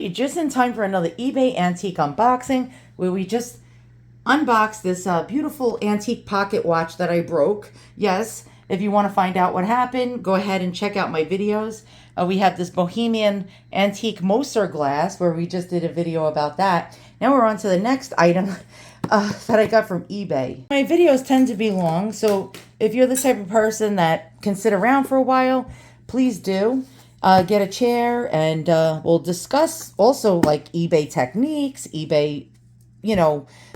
You're just in time for another eBay antique unboxing where we just unboxed this beautiful antique pocket watch that I broke. Yes, if you want to find out what happened, go ahead and check out my videos. We have this Bohemian antique Moser glass where we just did a video about that. Now we're on to the next item that I got from eBay. My videos tend to be long, so if you're the type of person that can sit around for a while, please do. Get a chair and we'll discuss also like eBay techniques, eBay,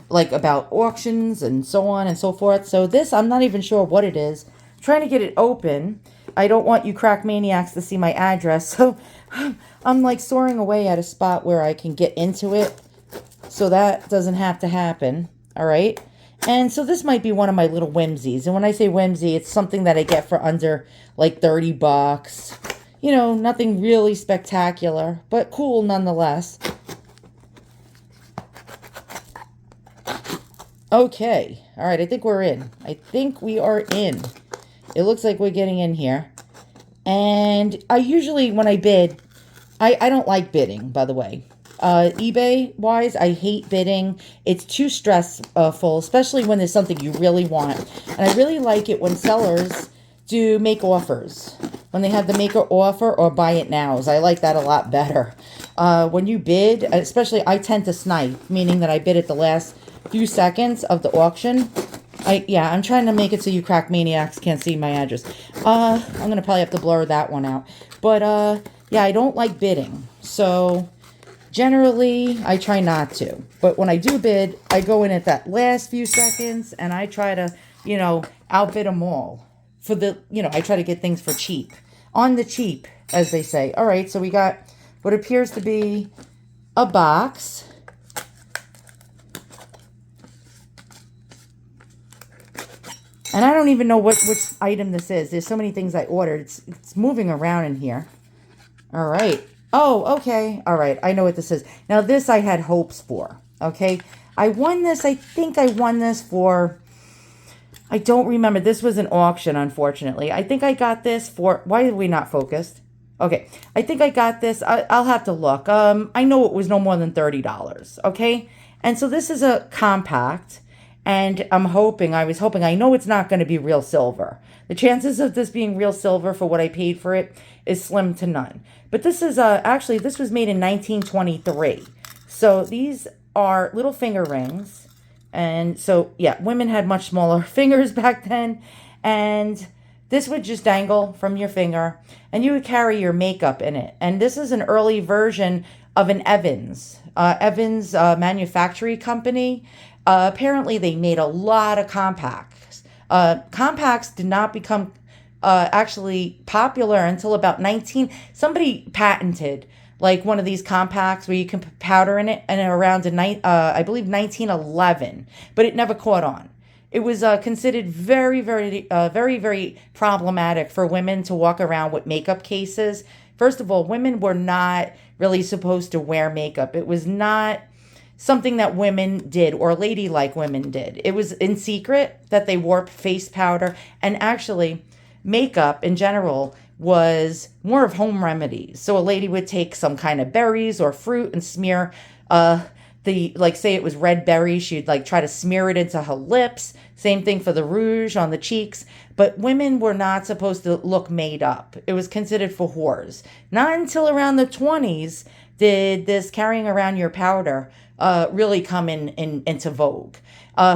like about auctions and so on and so forth. So this, I'm not even sure what it is. I'm trying to get it open. I don't want you crack maniacs to see my address. So I'm like soaring away at a spot where I can get into it. So that doesn't have to happen. All right. And so this might be one of my little whimsies. And when I say whimsy, it's something that I get for under like 30 bucks. Nothing really spectacular, but cool nonetheless. Okay. All right. I think we're in. I think we are in. It looks like we're getting in here. And I usually, when I bid, I don't like bidding, by the way. eBay-wise, I hate bidding. It's too stressful, especially when there's something you really want. And I really like it when sellers do make offers. When they have the make an offer or buy it nows. I like that a lot better. When you bid, especially I tend to snipe, meaning that I bid at the last few seconds of the auction. I'm trying to make it so you crack maniacs can't see my address. I'm going to probably have to blur that one out. But, I don't like bidding. So, generally, I try not to. But when I do bid, I go in at that last few seconds and I try to, outbid them all. I try to get things for cheap. On the cheap, as they say. All right, so we got what appears to be a box. And I don't even know which item this is. There's so many things I ordered. It's moving around in here. All right. Oh, okay. All right, I know what this is. Now, this I had hopes for, okay? I won this. I think I won this for... I don't remember. This was an auction, unfortunately. I think I got this for... Why are we not focused? Okay. I think I got this. I'll have to look. I know it was no more than $30, okay? And so this is a compact, and I know it's not going to be real silver. The chances of this being real silver for what I paid for it is slim to none. But this is, actually, this was made in 1923. So these are little finger rings. And so, women had much smaller fingers back then. And this would just dangle from your finger. And you would carry your makeup in it. And this is an early version of an Evans. Evans manufacturing company. Apparently, they made a lot of compacts. Compacts did not become actually popular until about somebody patented like one of these compacts where you can put powder in it, and around I believe 1911, but it never caught on. It was considered very, very, very, very problematic for women to walk around with makeup cases. First of all, women were not really supposed to wear makeup. It was not something that women did or ladylike women did. It was in secret that they wore face powder, and actually makeup in general was more of home remedies. So a lady would take some kind of berries or fruit and smear say it was red berries, she'd like try to smear it into her lips. Same thing for the rouge on the cheeks. But women were not supposed to look made up. It was considered for whores. Not until around the 20s did this carrying around your powder really come into vogue.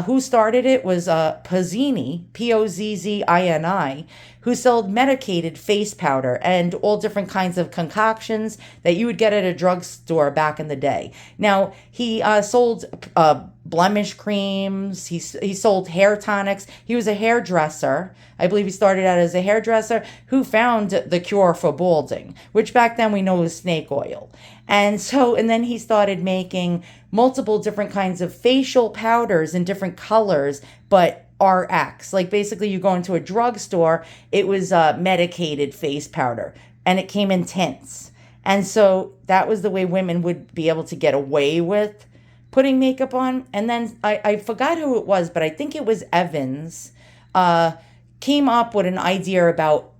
Who started it was Pozzini, Pozzini, who sold medicated face powder and all different kinds of concoctions that you would get at a drugstore back in the day. Now, he sold blemish creams. He sold hair tonics. He was a hairdresser. I believe he started out as a hairdresser who found the cure for balding, which back then we know was snake oil. And then he started making multiple different kinds of facial powders in different colors, but RX. Like basically you go into a drugstore, it was medicated face powder, and it came in tints. And so that was the way women would be able to get away with putting makeup on. And then I forgot who it was, but I think it was Evans, came up with an idea about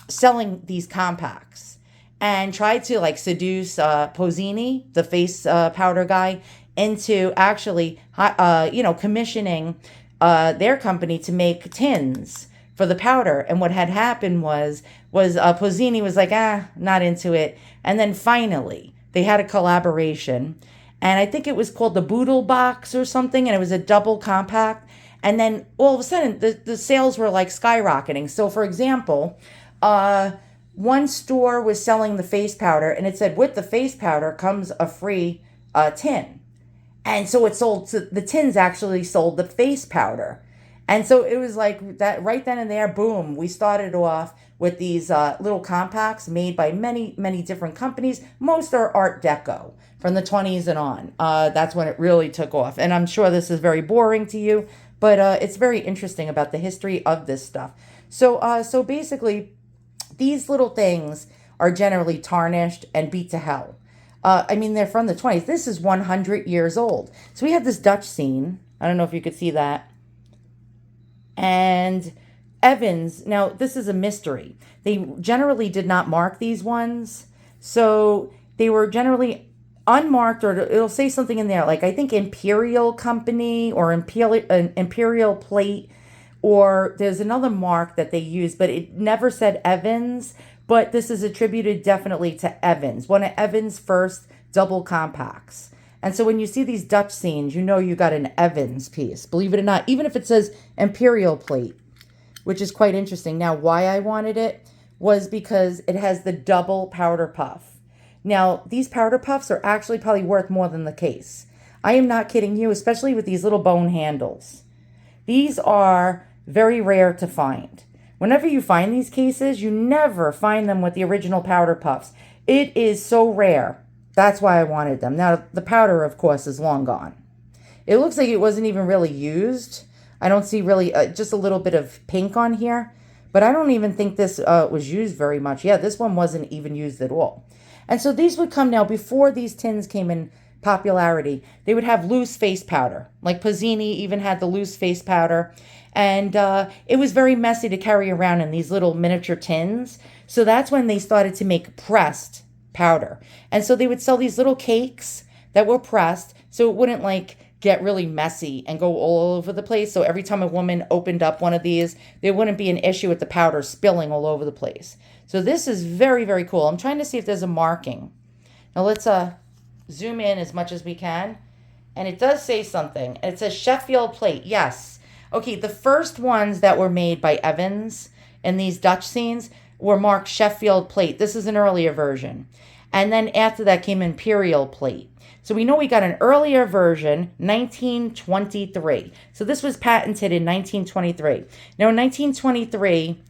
selling these compacts. and tried to like seduce Posini, the face powder guy, into actually, commissioning their company to make tins for the powder. And what had happened was Posini was like, not into it. And then finally, they had a collaboration. And I think it was called the Boodle Box or something. And it was a double compact. And then all of a sudden, the sales were like skyrocketing. So, for example, one store was selling the face powder, and it said, with the face powder comes a free tin. And so it sold, so the tins actually sold the face powder. And so it was like that right then and there, boom, we started off with these little compacts made by many, many different companies. Most are Art Deco from the 20s and on. That's when it really took off. And I'm sure this is very boring to you, but it's very interesting about the history of this stuff. So basically, these little things are generally tarnished and beat to hell. They're from the 20s. This is 100 years old. So we have this Dutch scene. I don't know if you could see that. And Evans, now this is a mystery. They generally did not mark these ones. So they were generally unmarked, or it'll say something in there like, I think, Imperial Company or Imperial Plate, or there's another mark that they use, but it never said Evans. But this is attributed definitely to Evans, one of Evans' first double compacts. And so when you see these Dutch scenes, you know you got an Evans piece, believe it or not, even if it says Imperial Plate, which is quite interesting. Now, why I wanted it was because it has the double powder puff. Now, these powder puffs are actually probably worth more than the case. I am not kidding you, especially with these little bone handles. These are very rare to find. Whenever you find these cases, you never find them with the original powder puffs. It is so rare. That's why I wanted them. Now, the powder, of course, is long gone. It looks like it wasn't even really used. I don't see really just a little bit of pink on here. But I don't even think this was used very much. Yeah, this one wasn't even used at all. And so these would come now, before these tins came in popularity, they would have loose face powder. Like Posini even had the loose face powder. And it was very messy to carry around in these little miniature tins. So that's when they started to make pressed powder. And so they would sell these little cakes that were pressed, so it wouldn't like get really messy and go all over the place. So every time a woman opened up one of these, there wouldn't be an issue with the powder spilling all over the place. So this is very, very cool. I'm trying to see if there's a marking. Now let's zoom in as much as we can. And it does say something. It says Sheffield Plate. Yes. Okay, the first ones that were made by Evans in these Dutch scenes were marked Sheffield Plate. This is an earlier version. And then after that came Imperial Plate. So we know we got an earlier version, 1923. So this was patented in 1923. Now in 1923,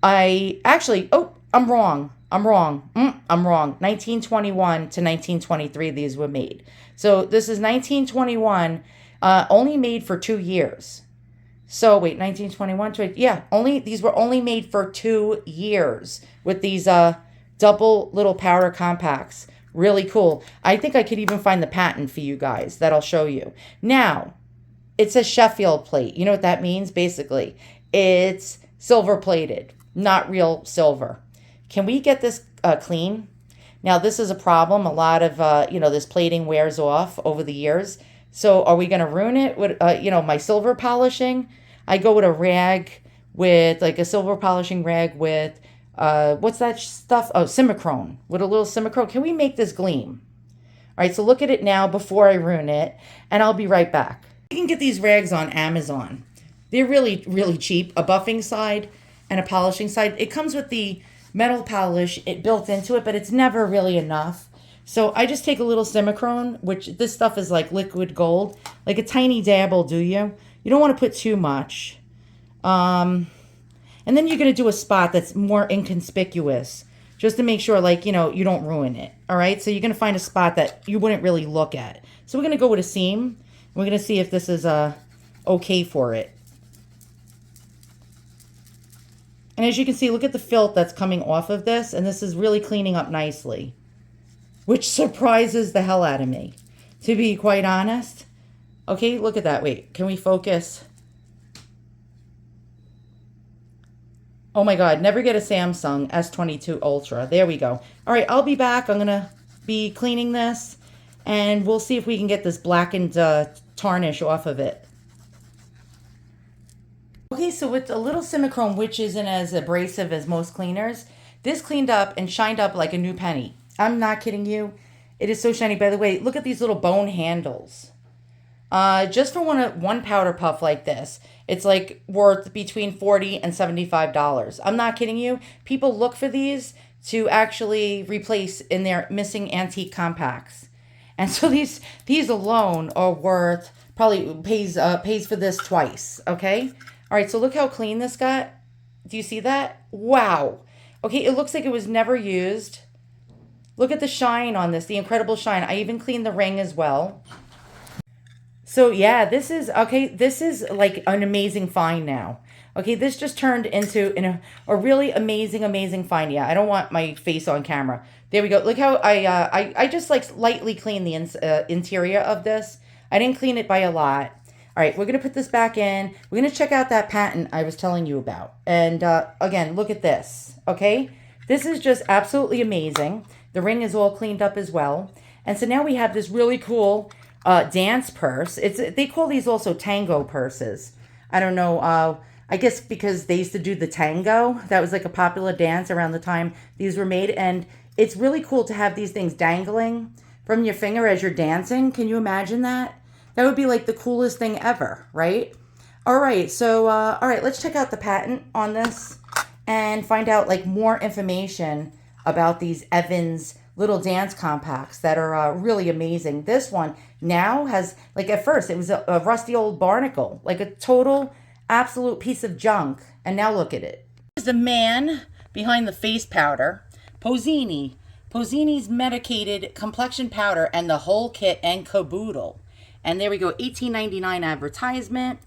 I'm wrong. 1921 to 1923, these were made. So this is 1921, only made for 2 years. So wait, 1921 to, these were only made for 2 years with these double little powder compacts. Really cool. I think I could even find the patent for you guys that I'll show you. Now, it says Sheffield Plate. You know what that means? Basically, it's silver plated, not real silver. Can we get this clean? Now, this is a problem. A lot of, this plating wears off over the years. So are we going to ruin it with, my silver polishing? I go with a rag with, like a silver polishing rag with, what's that stuff? Oh, Simichrome. With a little Simichrome. Can we make this gleam? All right, so look at it now before I ruin it, and I'll be right back. You can get these rags on Amazon. They're really, really cheap. A buffing side and a polishing side. It comes with the metal polish built into it, but it's never really enough. So I just take a little Simichrome, which this stuff is like liquid gold. Like a tiny dab will do you. You don't want to put too much. And then you're going to do a spot that's more inconspicuous, just to make sure, you don't ruin it. All right, so you're going to find a spot that you wouldn't really look at. So we're going to go with a seam. We're going to see if this is okay for it. And as you can see, look at the filth that's coming off of this, and this is really cleaning up nicely, which surprises the hell out of me, to be quite honest. Okay, look at that. Wait, can we focus? Oh my God, never get a Samsung S22 Ultra. There we go. All right, I'll be back. I'm going to be cleaning this, and we'll see if we can get this blackened tarnish off of it. Okay, so with a little Simichrome, which isn't as abrasive as most cleaners, this cleaned up and shined up like a new penny. I'm not kidding you. It is so shiny. By the way, look at these little bone handles. Just for one powder puff like this, it's like worth between $40 and $75. I'm not kidding you. People look for these to actually replace in their missing antique compacts. And so these alone are worth, probably pays for this twice, okay? All right, so look how clean this got. Do you see that? Wow. Okay, it looks like it was never used. Look at the shine on this, the incredible shine. I even cleaned the ring as well. So yeah, this is, okay, this is like an amazing find now. Okay, this just turned into a really amazing find. Yeah, I don't want my face on camera. There we go. Look how I just like lightly cleaned the interior of this. I didn't clean it by a lot. All right, we're going to put this back in. We're going to check out that patent I was telling you about. And again, look at this, okay? This is just absolutely amazing. The ring is all cleaned up as well. And so now we have this really cool dance purse. They call these also Tango purses. I don't know. I guess because they used to do the tango. That was like a popular dance around the time these were made. And it's really cool to have these things dangling from your finger as you're dancing. Can you imagine that? That would be like the coolest thing ever, right? All right, so, all right, let's check out the patent on this and find out like more information about these Evans little dance compacts that are really amazing. This one now has, like at first, it was a rusty old barnacle, like a total absolute piece of junk. And now look at it. There's the man behind the face powder, Posini. Posini's medicated complexion powder and the whole kit and caboodle. And there we go, 1899 advertisement.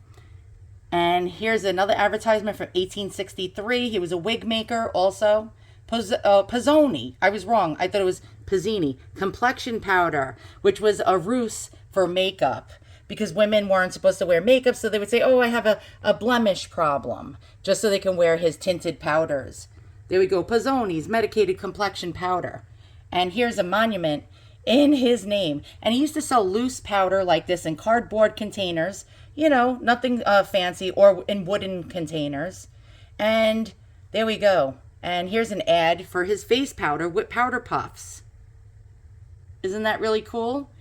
And here's another advertisement from 1863. He was a wig maker also. Pozzoni. I was wrong. I thought it was Pozzini. Complexion powder, which was a ruse for makeup. Because women weren't supposed to wear makeup, so they would say, oh, I have a blemish problem. Just so they can wear his tinted powders. There we go, Pozzoni's medicated complexion powder. And here's a monument in his name. And he used to sell loose powder like this in cardboard containers, you know, nothing fancy, or in wooden containers. And there we go. And here's an ad for his face powder with powder puffs. Isn't that really cool?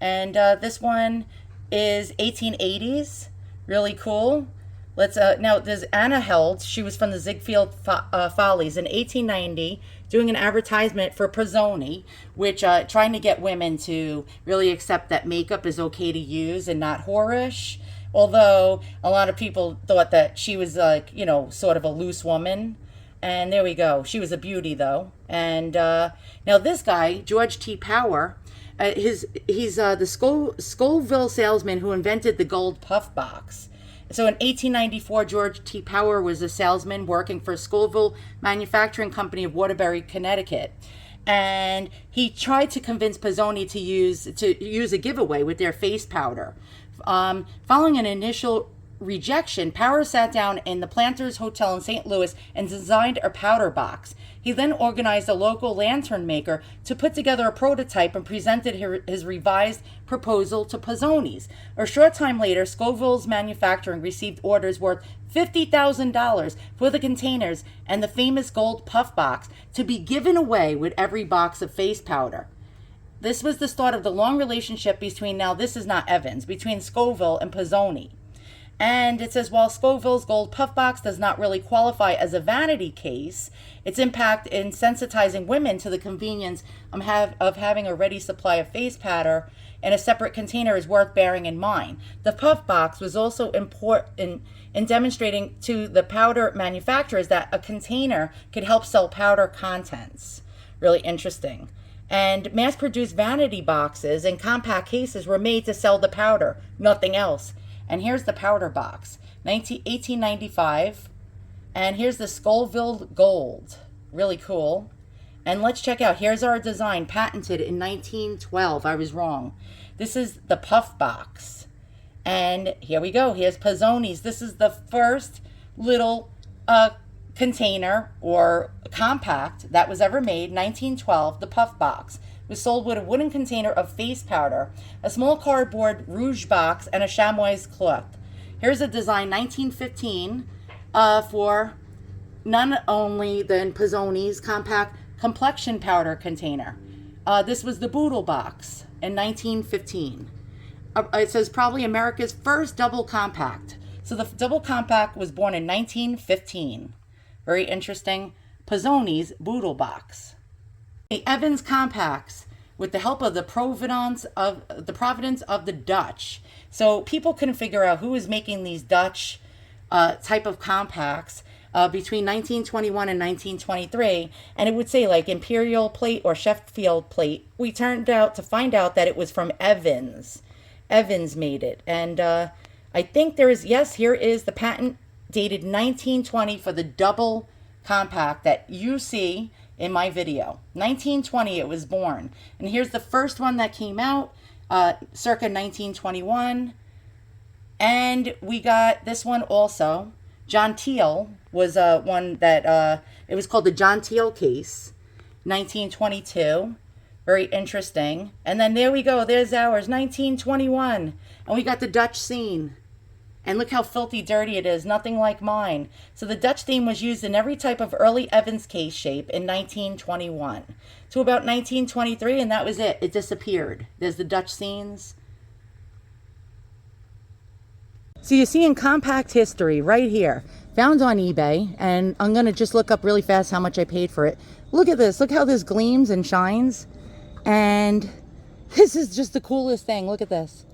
And this one is 1880s. Really cool. Let's now there's Anna Held. She was from the Ziegfeld Follies in 1890, doing an advertisement for Pozzoni, which trying to get women to really accept that makeup is okay to use and not whorish. Although a lot of people thought that she was like, you know, sort of a loose woman. And there we go. She was a beauty though. And now this guy, George T. Power, he's the Scoville salesman who invented the gold puff box. So in 1894, George T. Power was a salesman working for Scoville Manufacturing Company of Waterbury, Connecticut. And he tried to convince Pozzoni to use a giveaway with their face powder. Following an initial rejection, Power sat down in the Planters Hotel in St. Louis and designed a powder box. He then organized a local lantern maker to put together a prototype and presented his revised proposal to Pozzoni's. A short time later, Scoville's Manufacturing received orders worth $50,000 for the containers and the famous gold puff box to be given away with every box of face powder. This was the start of the long relationship between, now this is not Evans, between Scoville and Pozzoni. And it says, while Scoville's gold puff box does not really qualify as a vanity case, its impact in sensitizing women to the convenience of having a ready supply of face powder in a separate container is worth bearing in mind. The puff box was also important in demonstrating to the powder manufacturers that a container could help sell powder contents. Really interesting. And mass-produced vanity boxes and compact cases were made to sell the powder, nothing else. And here's the powder box, 1895. And here's the Scoville Gold. Really cool. And let's check out, here's our design, patented in 1912. I was wrong. This is the puff box. And here we go. Here's Pozzoni's. This is the first little container or compact that was ever made, 1912, the Puff Box. Was sold with a wooden container of face powder, a small cardboard rouge box, and a chamois cloth. Here's a design, 1915, for none only than Pizzoni's compact complexion powder container. This was the Boodle box in 1915. It says probably America's first double compact. So the double compact was born in 1915. Very interesting. Pizzoni's Boodle box. The Evans compacts with the help of the Providence of the Dutch. So people couldn't figure out who was making these Dutch type of compacts between 1921 and 1923, and it would say like Imperial plate or Sheffield plate. We turned out to find out that it was from Evans. Evans made it, and I think there is, yes, here is the patent dated 1920 for the double compact that you see in my video. 1920 it was born. And here's the first one that came out, circa 1921. And we got this one also. John Teal was one that, it was called the John Teal case, 1922. Very interesting. And then there we go, there's ours, 1921. And we got the Dutch scene. And look how filthy dirty it is, nothing like mine. So the Dutch theme was used in every type of early Evans case shape in 1921 to about 1923, and that was it. It disappeared. There's the Dutch scenes. So you see in compact history right here, found on eBay, and I'm going to just look up really fast how much I paid for it. Look at this. Look how this gleams and shines. And this is just the coolest thing. Look at this.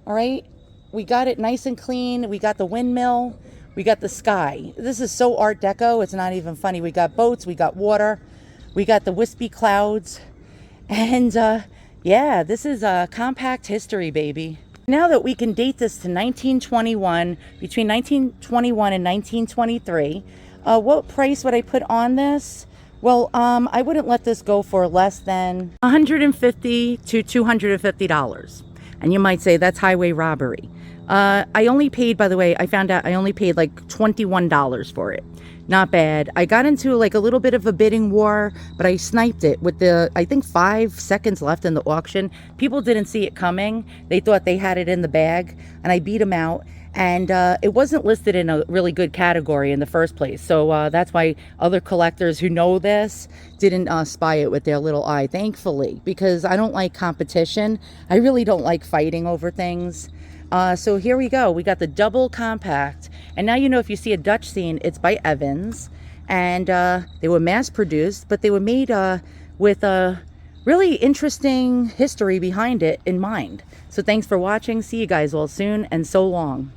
All right. We got it nice and clean. We got the windmill. We got the sky. This is so Art Deco. It's not even funny. We got boats. We got water. We got the wispy clouds. And yeah, this is compact history, baby. Now that we can date this to 1921, between 1921 and 1923, what price would I put on this? Well, I wouldn't let this go for less than $150 to $250. And you might say that's highway robbery. I only paid, by the way, I found out I only paid like $21 for it. Not bad. I got into like a little bit of a bidding war, but I sniped it with the, I think 5 seconds left in the auction. People didn't see it coming. They thought they had it in the bag, and I beat them out. And it wasn't listed in a really good category in the first place. So that's why other collectors who know this didn't spy it with their little eye, thankfully, because I don't like competition. I really don't like fighting over things. So here we go. We got the double compact. And now you know if you see a Dutch scene, it's by Evans. And they were mass produced, but they were made with a really interesting history behind it in mind. So thanks for watching. See you guys all soon, and so long.